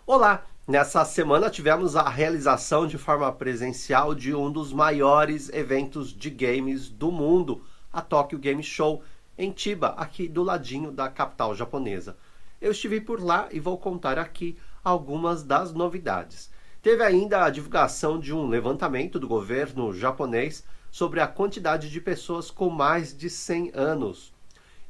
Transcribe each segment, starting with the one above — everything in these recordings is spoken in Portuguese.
Olá! Nessa semana tivemos a realização de forma presencial de um dos maiores eventos de games do mundo, a Tokyo Game Show, em Chiba, aqui do ladinho da capital japonesa. Eu estive por lá e vou contar aqui algumas das novidades. Teve ainda a divulgação de um levantamento do governo japonês sobre a quantidade de pessoas com mais de 100 anos.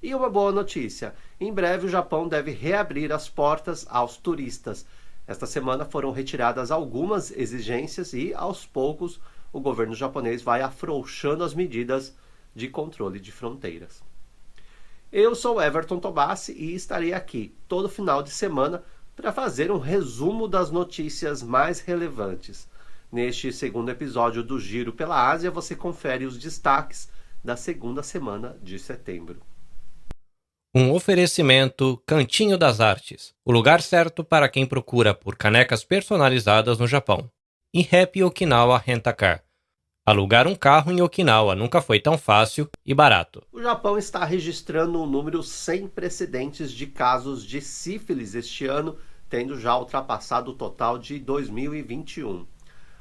E uma boa notícia: em breve o Japão deve reabrir as portas aos turistas. Esta semana foram retiradas algumas exigências e, aos poucos, o governo japonês vai afrouxando as medidas de controle de fronteiras. Eu sou Everton Tobassi e estarei aqui todo final de semana para fazer um resumo das notícias mais relevantes. Neste segundo episódio do Giro pela Ásia, você confere os destaques da segunda semana de setembro. Um oferecimento Cantinho das Artes, o lugar certo para quem procura por canecas personalizadas no Japão. E Happy Okinawa Rent-A-Car. Alugar um carro em Okinawa nunca foi tão fácil e barato. O Japão está registrando um número sem precedentes de casos de sífilis este ano, tendo já ultrapassado o total de 2021.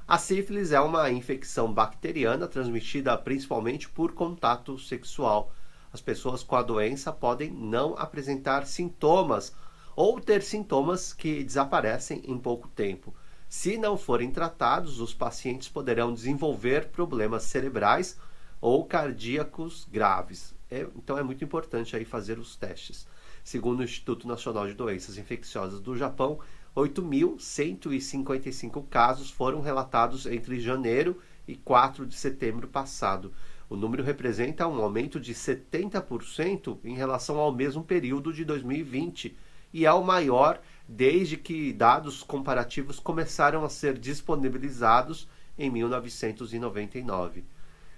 A sífilis é uma infecção bacteriana transmitida principalmente por contato sexual. As pessoas com a doença podem não apresentar sintomas ou ter sintomas que desaparecem em pouco tempo. Se não forem tratados, os pacientes poderão desenvolver problemas cerebrais ou cardíacos graves. Então é muito importante aí fazer os testes. Segundo o Instituto Nacional de Doenças Infecciosas do Japão, 8.155 casos foram relatados entre janeiro e 4 de setembro passado. O número representa um aumento de 70% em relação ao mesmo período de 2020 e é o maior desde que dados comparativos começaram a ser disponibilizados em 1999.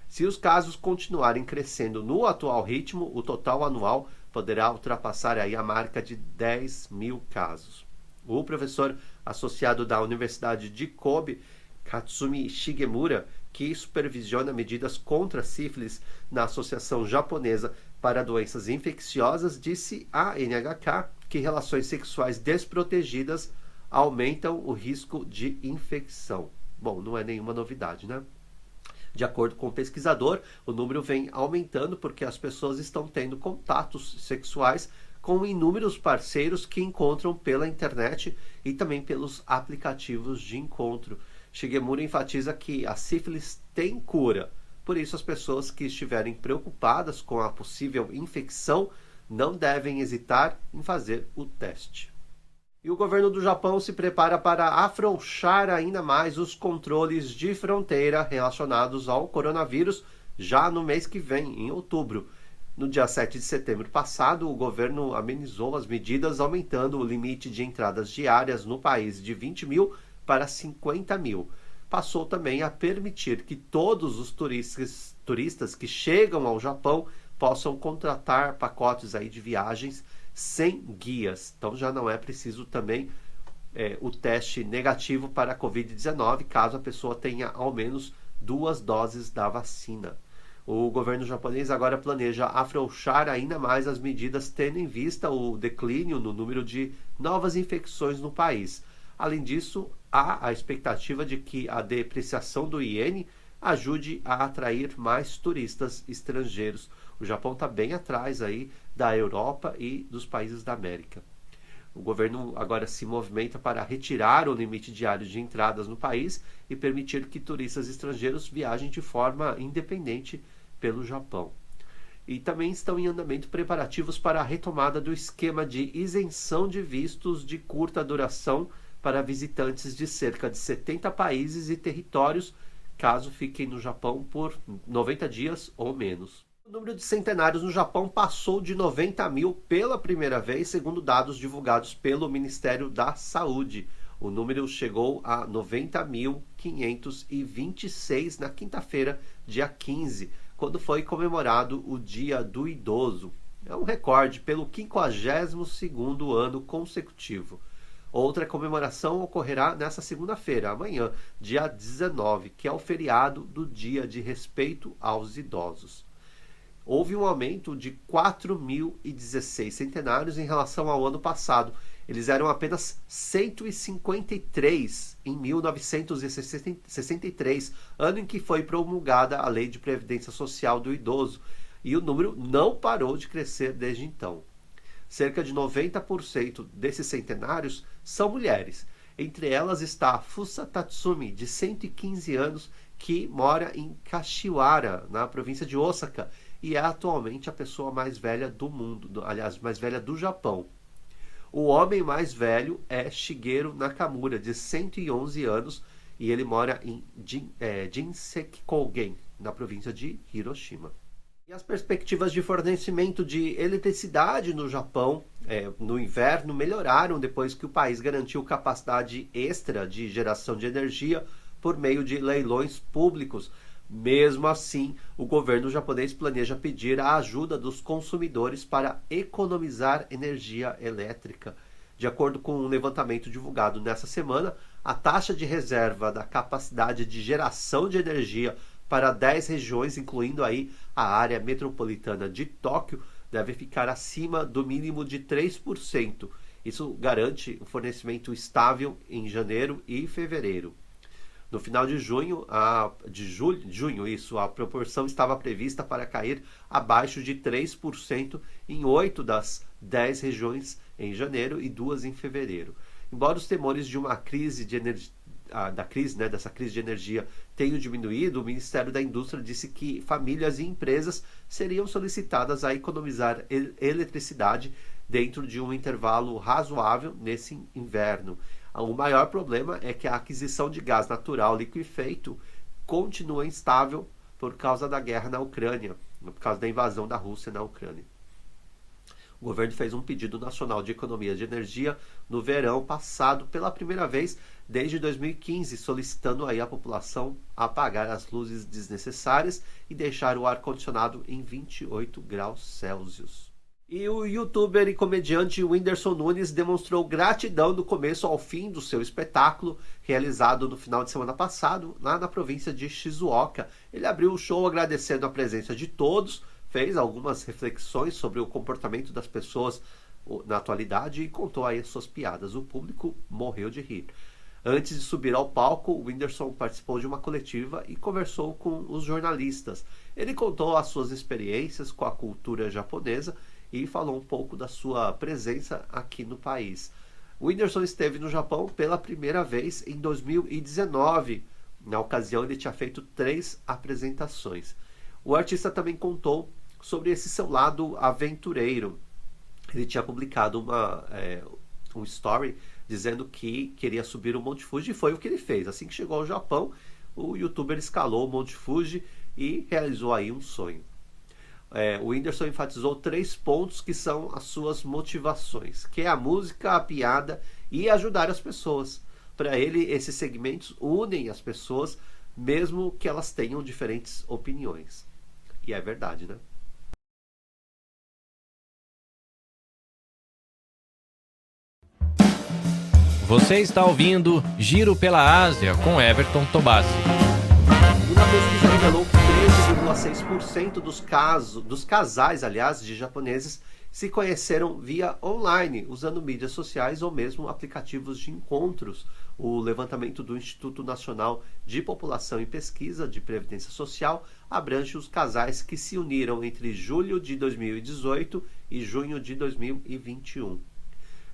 Se os casos continuarem crescendo no atual ritmo, o total anual poderá ultrapassar aí a marca de 10 mil casos. O professor associado da Universidade de Kobe, Katsumi Shigemura, que supervisiona medidas contra a sífilis na Associação Japonesa para Doenças Infecciosas, disse à NHK que relações sexuais desprotegidas aumentam o risco de infecção. Bom, não é nenhuma novidade, né? De acordo com o pesquisador, o número vem aumentando porque as pessoas estão tendo contatos sexuais com inúmeros parceiros que encontram pela internet e também pelos aplicativos de encontro. Shigemura enfatiza que a sífilis tem cura, por isso as pessoas que estiverem preocupadas com a possível infecção não devem hesitar em fazer o teste. E o governo do Japão se prepara para afrouxar ainda mais os controles de fronteira relacionados ao coronavírus já no mês que vem, em outubro. No dia 7 de setembro passado, o governo amenizou as medidas, aumentando o limite de entradas diárias no país de 20 mil para 50 mil. Passou também a permitir que todos os turistas que chegam ao Japão possam contratar pacotes aí de viagens sem guias. Então já não é preciso também o teste negativo para a Covid-19, caso a pessoa tenha ao menos 2 doses da vacina. O governo japonês agora planeja afrouxar ainda mais as medidas, tendo em vista o declínio no número de novas infecções no país. Além disso, há a expectativa de que a depreciação do iene ajude a atrair mais turistas estrangeiros. O Japão está bem atrás aí da Europa e dos países da América. O governo agora se movimenta para retirar o limite diário de entradas no país e permitir que turistas estrangeiros viajem de forma independente pelo Japão. E também estão em andamento preparativos para a retomada do esquema de isenção de vistos de curta duração para visitantes de cerca de 70 países e territórios, caso fiquem no Japão por 90 dias ou menos. O número de centenários no Japão passou de 90 mil pela primeira vez, segundo dados divulgados pelo Ministério da Saúde. O número chegou a 90.526 na quinta-feira, dia 15, quando foi comemorado o Dia do Idoso. É um recorde pelo 52º ano consecutivo. Outra comemoração ocorrerá nesta segunda-feira, amanhã, dia 19, que é o feriado do Dia de Respeito aos Idosos. Houve um aumento de 4.016 centenários em relação ao ano passado. Eles eram apenas 153 em 1963, ano em que foi promulgada a Lei de Previdência Social do Idoso, e o número não parou de crescer desde então. Cerca de 90% desses centenários são mulheres. Entre elas está Fusa Tatsumi, de 115 anos, que mora em Kashiwara, na província de Osaka, e é atualmente a pessoa mais velha do mundo, aliás, mais velha do Japão. O homem mais velho é Shigeru Nakamura, de 111 anos, e ele mora em Jinsekikogen, na província de Hiroshima. E as perspectivas de fornecimento de eletricidade no Japão no inverno melhoraram depois que o país garantiu capacidade extra de geração de energia por meio de leilões públicos. Mesmo assim, o governo japonês planeja pedir a ajuda dos consumidores para economizar energia elétrica. De acordo com um levantamento divulgado nessa semana, a taxa de reserva da capacidade de geração de energia para 10 regiões, incluindo aí a área metropolitana de Tóquio, deve ficar acima do mínimo de 3%. Isso garante um fornecimento estável em janeiro e fevereiro. No final de junho, a proporção estava prevista para cair abaixo de 3% em 8 das 10 regiões em janeiro e 2 em fevereiro. Embora os temores de uma crise de energia dessa crise de energia tenham diminuído, o Ministério da Indústria disse que famílias e empresas seriam solicitadas a economizar eletricidade dentro de um intervalo razoável nesse inverno. O maior problema é que a aquisição de gás natural liquefeito continua instável por causa da guerra na Ucrânia, por causa da invasão da Rússia na Ucrânia. O governo fez um pedido nacional de economia de energia no verão passado pela primeira vez desde 2015, solicitando aí a população a apagar as luzes desnecessárias e deixar o ar-condicionado em 28 graus Celsius. E o youtuber e comediante Whindersson Nunes demonstrou gratidão do começo ao fim do seu espetáculo, realizado no final de semana passado, lá na província de Shizuoka. Ele abriu o show agradecendo a presença de todos, fez algumas reflexões sobre o comportamento das pessoas na atualidade e contou aí as suas piadas. O público morreu de rir. Antes de subir ao palco, o Whindersson participou de uma coletiva e conversou com os jornalistas. Ele contou as suas experiências com a cultura japonesa e falou um pouco da sua presença aqui no país. O Whindersson esteve no Japão pela primeira vez em 2019. Na ocasião, ele tinha feito 3 apresentações. O artista também contou sobre esse seu lado aventureiro. Ele tinha publicado um story dizendo que queria subir o Monte Fuji, e foi o que ele fez. Assim que chegou ao Japão, o youtuber escalou o Monte Fuji e realizou aí um sonho. O Whindersson enfatizou 3 pontos que são as suas motivações, que é a música, a piada e ajudar as pessoas. Para ele, esses segmentos unem as pessoas, mesmo que elas tenham diferentes opiniões. E é verdade, né? Você está ouvindo Giro pela Ásia com Everton Tobassi. Uma pesquisa revelou que 13,6% dos casais, aliás, de japoneses se conheceram via online, usando mídias sociais ou mesmo aplicativos de encontros. O levantamento do Instituto Nacional de População e Pesquisa de Previdência Social abrange os casais que se uniram entre julho de 2018 e junho de 2021.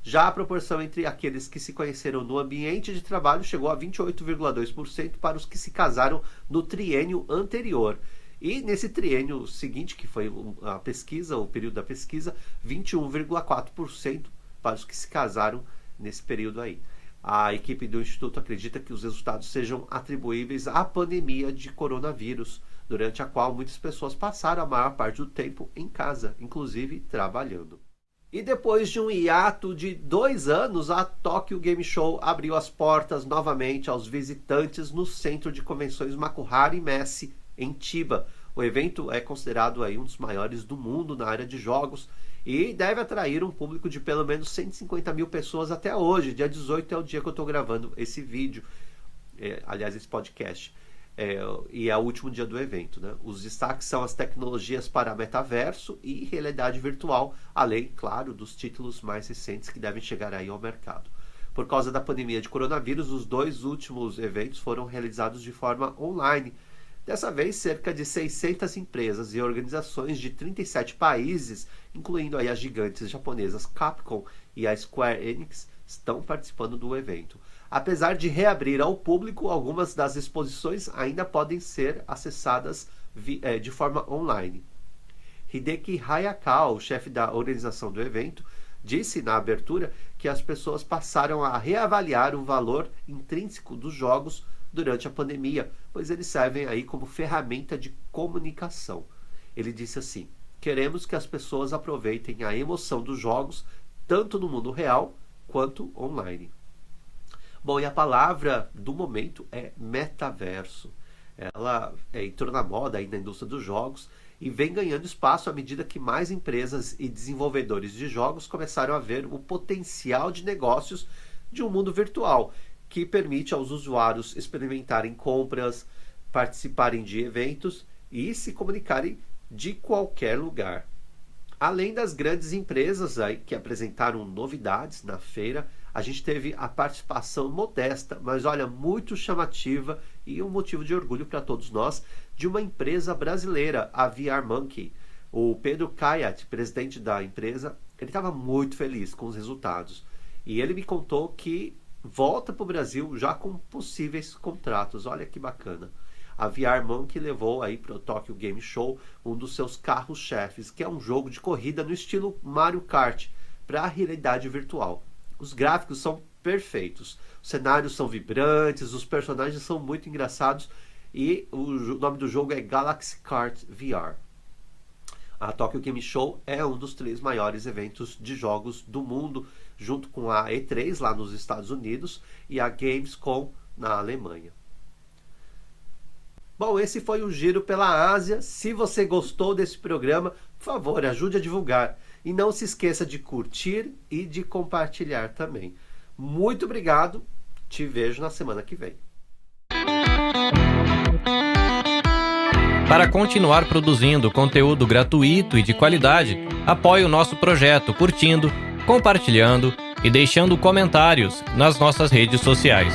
Já a proporção entre aqueles que se conheceram no ambiente de trabalho chegou a 28,2% para os que se casaram no triênio anterior. E nesse triênio seguinte, que foi a pesquisa, o período da pesquisa, 21,4% para os que se casaram nesse período aí. A equipe do Instituto acredita que os resultados sejam atribuíveis à pandemia de coronavírus, durante a qual muitas pessoas passaram a maior parte do tempo em casa, inclusive trabalhando. E depois de um hiato de 2 anos, a Tokyo Game Show abriu as portas novamente aos visitantes no Centro de Convenções Makuhari Messe, em Chiba. O evento é considerado aí um dos maiores do mundo na área de jogos e deve atrair um público de pelo menos 150 mil pessoas até hoje. Dia 18 é o dia que eu estou gravando esse vídeo, aliás, esse podcast. e é o último dia do evento, né? Os destaques são as tecnologias para metaverso e realidade virtual, além, claro, dos títulos mais recentes que devem chegar aí ao mercado. Por causa da pandemia de coronavírus, os 2 últimos eventos foram realizados de forma online. Dessa vez, cerca de 600 empresas e organizações de 37 países, incluindo aí as gigantes japonesas Capcom e a Square Enix, estão participando do evento. Apesar de reabrir ao público, algumas das exposições ainda podem ser acessadas de forma online. Hideki Hayakawa, o chefe da organização do evento, disse na abertura que as pessoas passaram a reavaliar o valor intrínseco dos jogos durante a pandemia, pois eles servem aí como ferramenta de comunicação. Ele disse assim: queremos que as pessoas aproveitem a emoção dos jogos, tanto no mundo real quanto online. Bom, e a palavra do momento é metaverso. Ela entrou na moda aí na indústria dos jogos e vem ganhando espaço à medida que mais empresas e desenvolvedores de jogos começaram a ver o potencial de negócios de um mundo virtual, que permite aos usuários experimentarem compras, participarem de eventos e se comunicarem de qualquer lugar. Além das grandes empresas aí que apresentaram novidades na feira, a gente teve a participação modesta, mas olha, muito chamativa e um motivo de orgulho para todos nós, de uma empresa brasileira, a VR Monkey. O Pedro Kayat, presidente da empresa, ele estava muito feliz com os resultados. E ele me contou que volta para o Brasil já com possíveis contratos. Olha que bacana. A VR Monkey levou aí para o Tokyo Game Show um dos seus carros-chefes, que é um jogo de corrida no estilo Mario Kart, para a realidade virtual. Os gráficos são perfeitos, os cenários são vibrantes, os personagens são muito engraçados e o nome do jogo é Galaxy Kart VR. A Tokyo Game Show é um dos 3 maiores eventos de jogos do mundo, junto com a E3 lá nos Estados Unidos e a Gamescom na Alemanha. Bom, esse foi o Giro pela Ásia. Se você gostou desse programa, por favor, ajude a divulgar. E não se esqueça de curtir e de compartilhar também. Muito obrigado. Te vejo na semana que vem. Para continuar produzindo conteúdo gratuito e de qualidade, apoie o nosso projeto curtindo, compartilhando e deixando comentários nas nossas redes sociais.